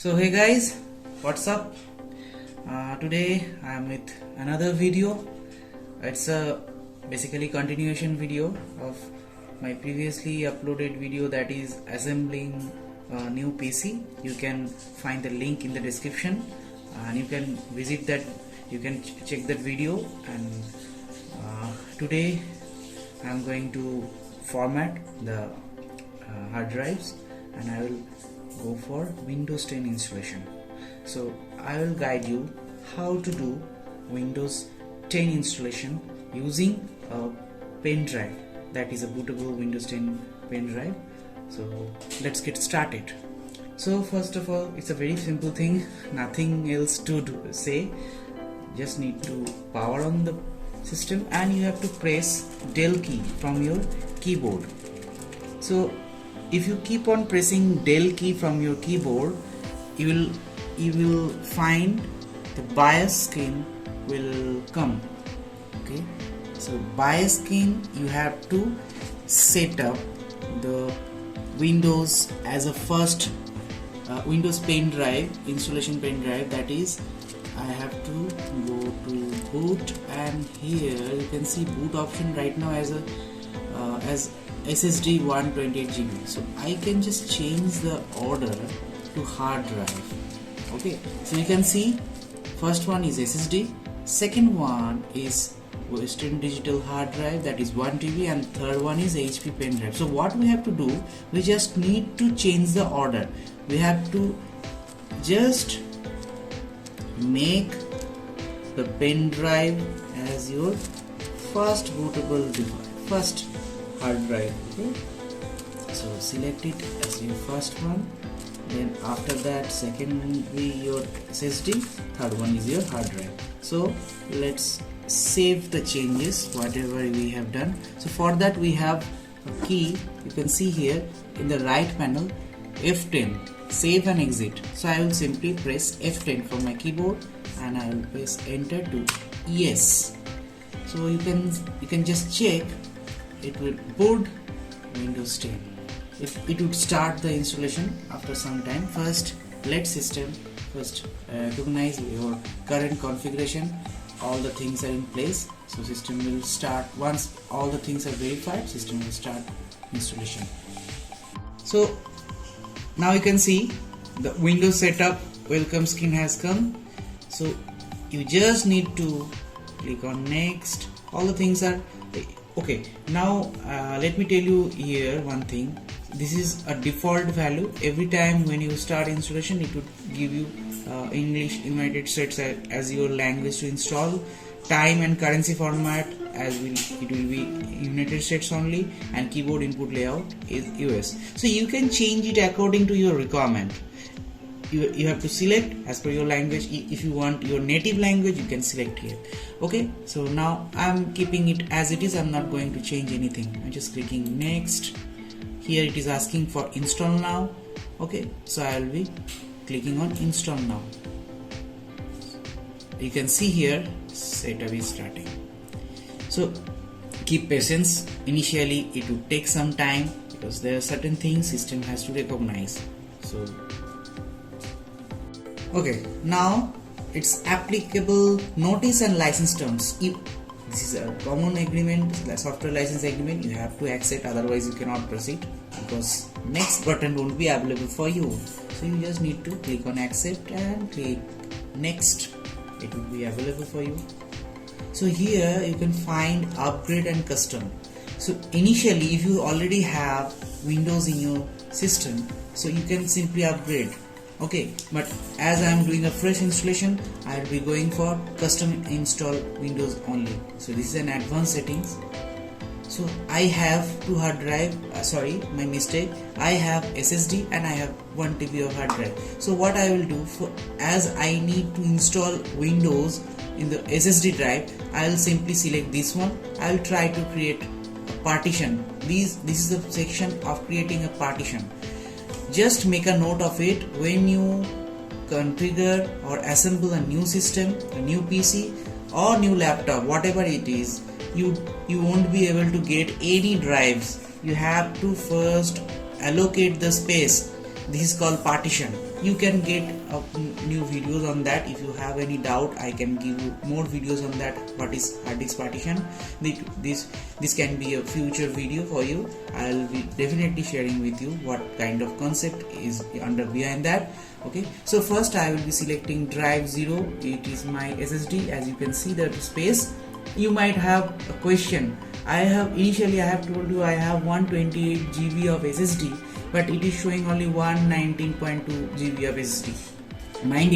So hey guys, what's up? Today I am with another video. It's a basically continuation video of my previously uploaded video, that is assembling a new PC. You can find the link in the description and you can visit that, you can check that video. And today I am going to format the hard drives and I will go for Windows 10 installation. So I will guide you how to do Windows 10 installation using a pen drive, that is a bootable Windows 10 pen drive. So let's get started. So first of all, it's a very simple thing, nothing else to say. Just need to power on the system and you have to press Del key from your keyboard. So if you keep on pressing Del key from your keyboard, you will find the BIOS screen will come. Okay, so BIOS screen, you have to set up the Windows as a first Windows pen drive, installation pen drive. That is, I have to go to boot, and here you can see boot option right now as SSD 128 GB. So I can just change the order to hard drive. Okay, so you can see first one is SSD, second one is Western Digital hard drive, that is 1 TB, and third one is HP pen drive. So what we have to do, we just need to change the order. We have to just make the pen drive as your first bootable device, first hard drive. Okay, so select it as your first one, then after that second will be your SSD, third one is your hard drive. So let's save the changes whatever we have done. So for that we have a key, you can see here in the right panel, F10, save and exit. So I will simply press F10 from my keyboard and I will press enter to yes. So you can just check, it will boot Windows 10. It would start the installation after some time. First let system recognize your current configuration, all the things are in place. So system will start, once all the things are verified, system will start installation. So now you can see the Windows setup welcome screen has come. So you just need to click on next. All the things are okay. Now let me tell you here one thing. This is a default value. Every time when you start installation, it would give you English United States as your language to install. Time and currency format it will be United States only, and keyboard input layout is US. So you can change it according to your requirement. You have to select as per your language. If you want your native language, you can select here. Okay, so now I'm keeping it as it is. I'm not going to change anything. I'm just clicking next. Here it is asking for install now. Okay, so I will be clicking on install now. You can see here setup is starting. So keep patience. Initially it will take some time because there are certain things system has to recognize. So okay, now it's applicable notice and license terms. If this is a common agreement, software license agreement, you have to accept, otherwise you cannot proceed because next button won't be available for you. So you just need to click on accept and click next. It will be available for you. So here you can find upgrade and custom. So initially if you already have Windows in your system, so you can simply upgrade. Okay, but as I am doing a fresh installation, I will be going for custom install Windows only. So this is an advanced settings. So I have two hard drive, sorry, my mistake. I have SSD and I have 1 TB of hard drive. So what I will do, as I need to install Windows in the SSD drive, I will simply select this one. I will try to create a partition. This is the section of creating a partition. Just make a note of it when you configure or assemble a new system, a new PC or new laptop, whatever it is. You won't be able to get any drives. You have to first allocate the space. This is called partition. you can get new videos on that. If you have any doubt, I can give you more videos on that. What is hard disk partition? This can be a future video for you. I'll be definitely sharing with you what kind of concept is under behind that. Okay, so first I will be selecting drive 0. It is my SSD. As you can see the space, you might have a question. Initially I have told you I have 128 GB of SSD, but it is showing only 119.2 GB of SSD. Mind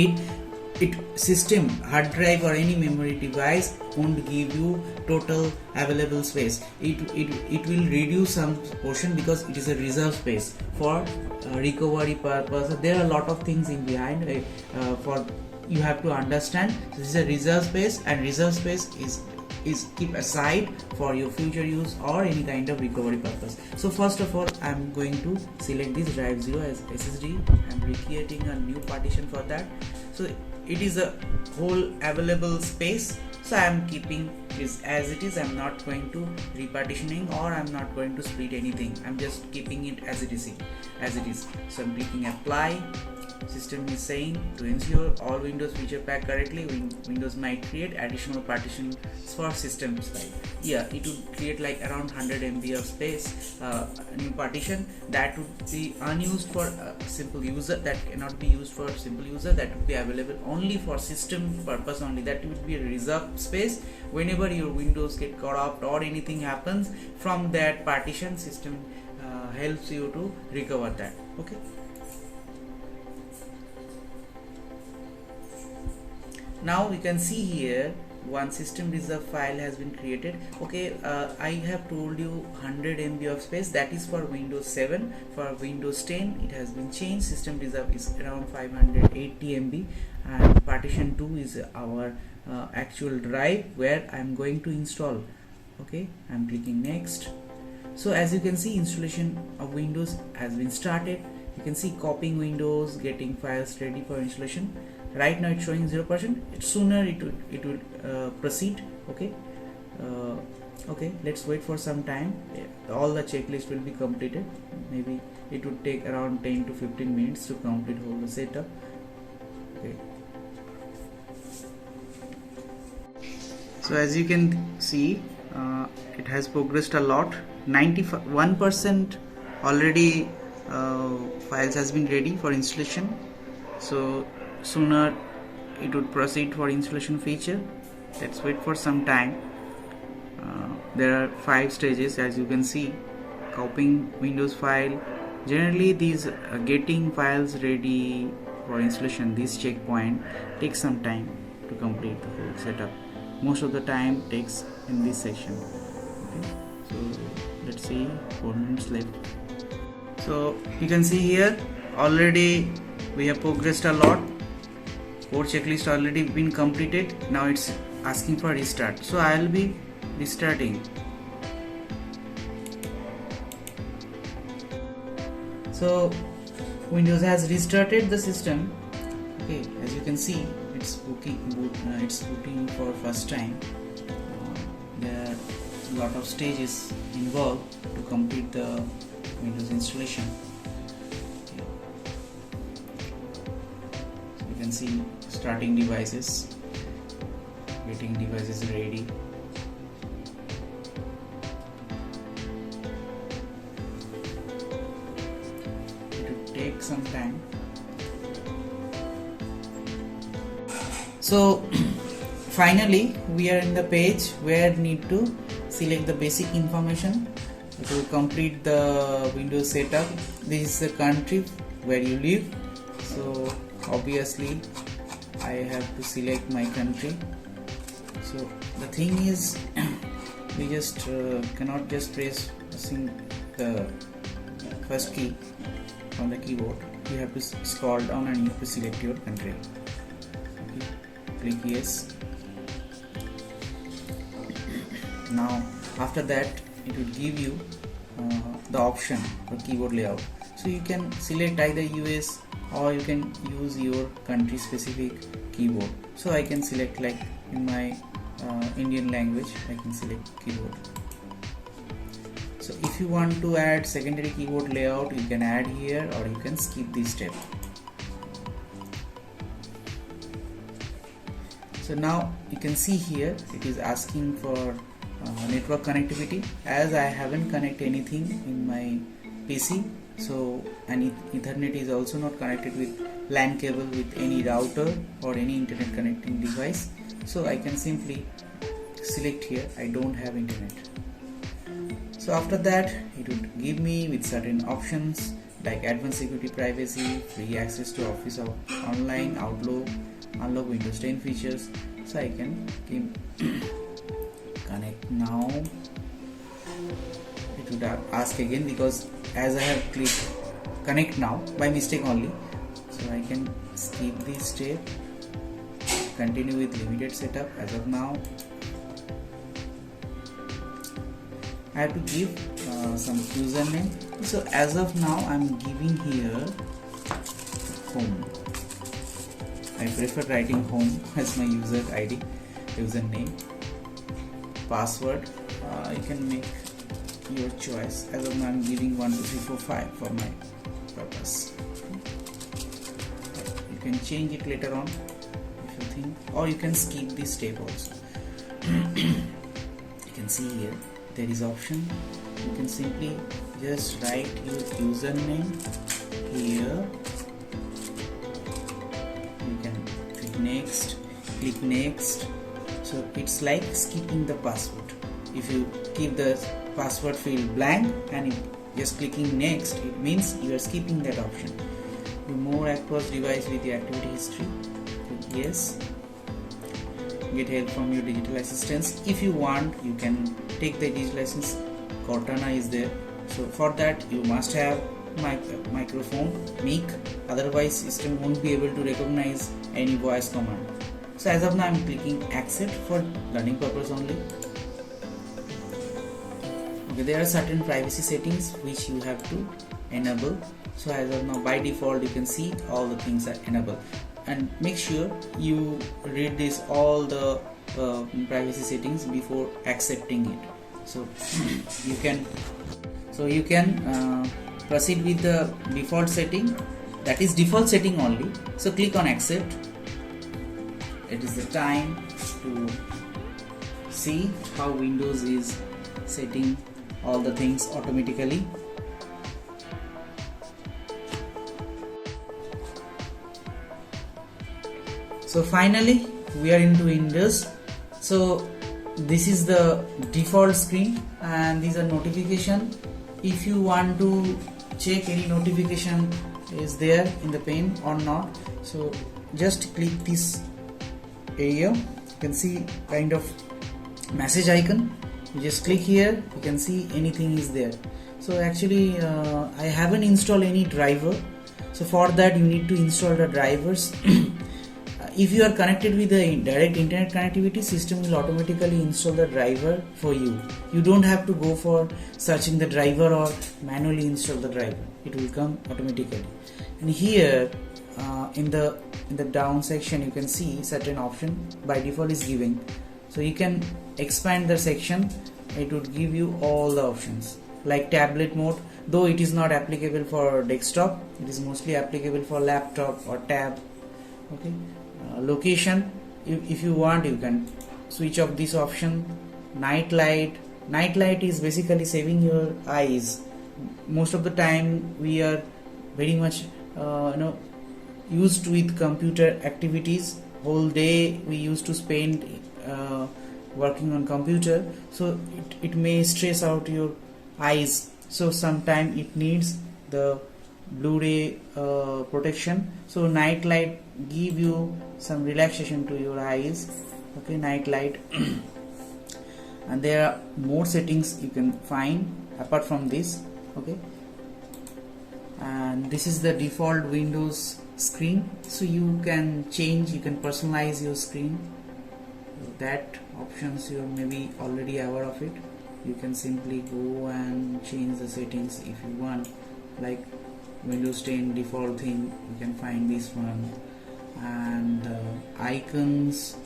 it system, hard drive or any memory device won't give you total available space. It will reduce some portion because it is a reserve space for recovery purpose. There are a lot of things in behind for you have to understand. This is a reserve space, and reserve space is keep aside for your future use or any kind of recovery purpose. So first of all, I'm going to select this drive 0 as SSD. I'm recreating a new partition for that. So it is a whole available space, so I'm keeping this as it is. I'm not going to repartitioning, or I'm not going to split anything. I'm just keeping it as it is. So I'm clicking apply. System is saying to ensure all Windows feature pack correctly, Windows might create additional partitions for system side. Yeah, it would create like around 100 MB of space, new partition that would be unused for simple user, that cannot be used for simple user, that would be available only for system purpose only. That would be a reserved space. Whenever your Windows get corrupt or anything happens, from that partition, system helps you to recover that. Okay. Now we can see here one system reserve file has been created. Okay, I have told you 100 MB of space, that is for Windows 7. For Windows 10 it has been changed. System reserve is around 580 MB, and partition 2 is our actual drive where I am going to install. Okay, I am clicking next. So as you can see, installation of Windows has been started. You can see copying Windows, getting files ready for installation. Right now it's showing 0%. Sooner it will proceed. Okay, okay, let's wait for some time. All the checklist will be completed. Maybe it would take around 10 to 15 minutes to complete whole setup. Okay, so as you can see, it has progressed a lot. 91% already files has been ready for installation. So sooner it would proceed for installation feature. Let's wait for some time. There are 5 stages, as you can see. Copying Windows file. Generally these getting files ready for installation, this checkpoint takes some time to complete the whole setup. Most of the time takes in this section. Okay, so let's see, 4 minutes left. So you can see here already we have progressed a lot. Code checklist already been completed. Now it's asking for restart, so I will be restarting. So Windows has restarted the system. Okay, as you can see, it's booting for first time. There are a lot of stages involved to complete the Windows installation. You can see starting devices, getting devices ready. It will take some time. So finally we are in the page where need to select the basic information to complete the Windows setup. This is the country where you live, so obviously I have to select my country. So the thing is, we just cannot just press the first key on the keyboard. You have to scroll down and you have to select your country. Okay. Click yes. Now after that it will give you the option for keyboard layout. So you can select either US or you can use your country specific keyboard. So I can select, like in my Indian language, I can select keyboard. So if you want to add secondary keyboard layout, you can add here or you can skip this step. So now you can see here it is asking for network connectivity. As I haven't connected anything in my PC, so and Ethernet is also not connected with LAN cable with any router or any internet connecting device, so I can simply select here I don't have internet. So after that it would give me with certain options like advanced security, privacy, free access to Office of Online, Outlook, unlock Windows 10 features. So I can connect now. It would ask again because as I have clicked connect now by mistake only, so I can skip this step, continue with limited setup. As of now I have to give some username. So as of now I'm giving here home. I prefer writing home as my user ID, username. Password, you can make your choice. As of now I'm giving 12345 for my purpose. You can change it later on if you think, or you can skip this step also. You can see here there is option. You can simply just write your username here. You can click next. So it's like skipping the password. If you keep the password field blank and just clicking next, it means you are skipping that option. Do more across device with the activity history. Click yes. Get help from your digital assistants. If you want, you can take the digital assistance. Cortana is there. So for that you must have microphone, mic. Otherwise system won't be able to recognize any voice command. So as of now I'm clicking accept for learning purpose only. Okay, there are certain privacy settings which you have to enable. So as of now by default you can see all the things are enabled, and make sure you read this all the privacy settings before accepting it. So you can proceed with the default setting, that is default setting only. So click on accept. It is the time to see how Windows is setting all the things automatically. So finally we are into Windows. So this is the default screen and these are notification. If you want to check any notification is there in the pane or not, so just click this area. You can see kind of message icon. You just click here, you can see anything is there. So actually I haven't installed any driver, so for that you need to install the drivers. If you are connected with the direct internet connectivity, system will automatically install the driver for you. You don't have to go for searching the driver or manually install the driver. It will come automatically. And here in the down section you can see certain option by default is given. So you can expand the section. It would give you all the options like tablet mode, though it is not applicable for desktop. It is mostly applicable for laptop or tab. Okay. Location, if you want you can switch off this option. Night light is basically saving your eyes. Most of the time we are very much used with computer activities. Whole day we used to spend working on computer, so it may stress out your eyes, so sometime it needs the Blu-ray protection. So night light give you some relaxation to your eyes. Okay, night light. And there are more settings you can find apart from this. Okay, and this is the default Windows screen, so you can change, you can personalize your screen. That options you are maybe already aware of it. You can simply go and change the settings if you want, like Windows 10 default thing you can find this one, and icons.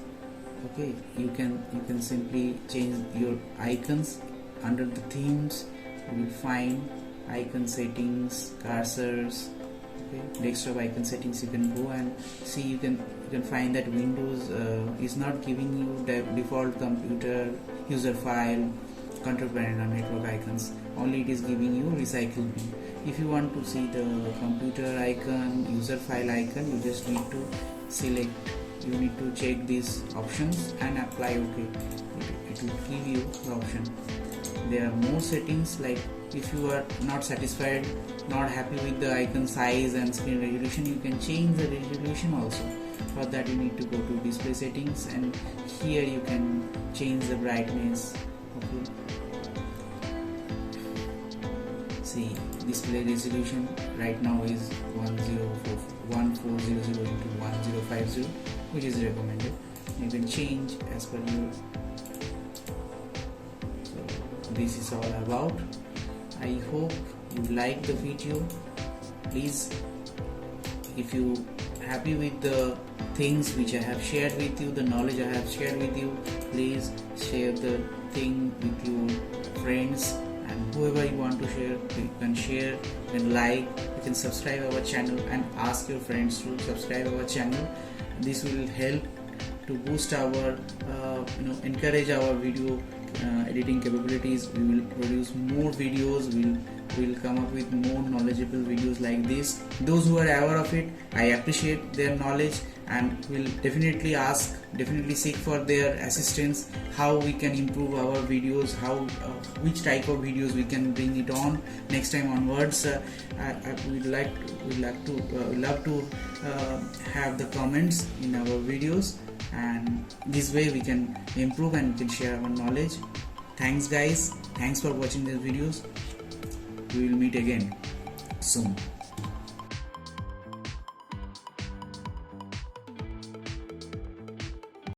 Okay, you can simply change your icons. Under the themes you will find icon settings, cursors, Okay, desktop icon settings, you can go and see. You can find that Windows is not giving you the default computer user file, control panel, or network icons. Only it is giving you recycle bin. If you want to see the computer icon, user file icon, you just need to select. You need to check these options and apply OK. It will give you the option. There are more settings, like if you are not satisfied, not happy with the icon size and screen resolution, you can change the resolution also. For that you need to go to display settings, and here you can change the brightness. Okay, see, display resolution right now is 1400 into 1050, which is recommended. You can change as per your. So this is all about. I hope you like the video. Please, if you happy with the things which I have shared with you, the knowledge I have shared with you, please share the thing with your friends, and whoever you want to share, you can share, you can like, you can subscribe our channel, and ask your friends to subscribe our channel. This will help to boost our encourage our video editing capabilities. We will produce more videos. We'll come up with more knowledgeable videos like this. Those who are aware of it, I appreciate their knowledge, and will definitely seek for their assistance, how we can improve our videos, how which type of videos we can bring it on next time onwards. We'd love to have the comments in our videos, and this way we can improve and we can share our knowledge. Thanks guys, thanks for watching these videos. We will meet again soon.